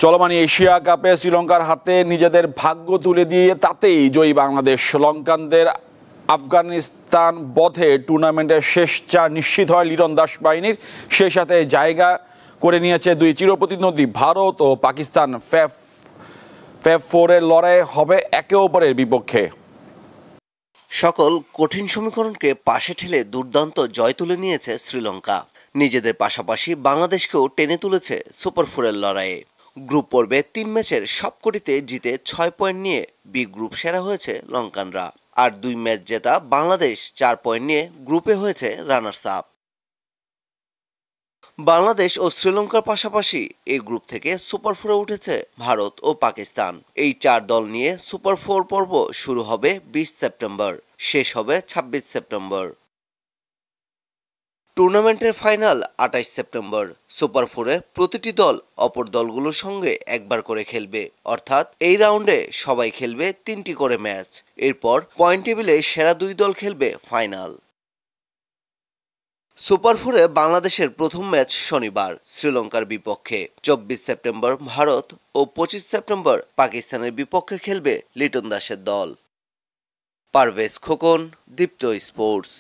চলমান এশিয়া কাপে শ্রীলঙ্কার হাতে নিজেদের ভাগ্য তুলে দিয়ে তাতেই জয়ী বাংলাদেশ। লঙ্কানদের আফগানিস্তান বধে টুর্নামেন্টের শেষ চার নিশ্চিত হয় লিটন দাস বাহিনীর। সেই সাথে জায়গা করে নিয়েছে দুই চিরপ্রতিদ্বন্দ্বী ভারত ও পাকিস্তান। ফ্যাব ফোরের লড়াই হবে একে অপরের বিপক্ষে। সকল কঠিন সমীকরণকে পাশে ঠেলে দুর্দান্ত জয় তুলে নিয়েছে শ্রীলঙ্কা। নিজেদের পাশাপাশি বাংলাদেশকেও টেনে তুলেছে সুপার ফোরের লড়াইয়ে। গ্রুপ পর্বে 3 ম্যাচের সবকটিতে জিতে 6 পয়েন্ট নিয়ে বি গ্রুপ সেরা হয়েছে লঙ্কানরা। আর 2 ম্যাচ জেতা বাংলাদেশ 4 পয়েন্ট নিয়ে গ্রুপে হয়েছে রানার্স আপ। বাংলাদেশ ও শ্রীলঙ্কার পাশাপাশি এই গ্রুপ থেকে সুপার ফোরে উঠেছে ভারত ও পাকিস্তান। এই 4 দল নিয়ে সুপার ফোর পর্ব শুরু হবে 20 সেপ্টেম্বর, শেষ হবে 26 সেপ্টেম্বর। টুর্নামেন্টের ফাইনাল 28 সেপ্টেম্বর। সুপার ফোরে প্রতিটি দল অপর দলগুলোর সঙ্গে একবার করে খেলবে, অর্থাৎ এই রাউন্ডে সবাই খেলবে 3টি করে ম্যাচ। এরপর পয়েন্ট টেবিলে সেরা 2 দল খেলবে ফাইনাল। সুপার ফোরে বাংলাদেশের প্রথম ম্যাচ শনিবার শ্রীলঙ্কার বিপক্ষে। 24 সেপ্টেম্বর ভারত ও 25 সেপ্টেম্বর পাকিস্তানের বিপক্ষে খেলবে লিটন দাসের দল। পারভেজ খোকন, দীপ্ত স্পোর্টস।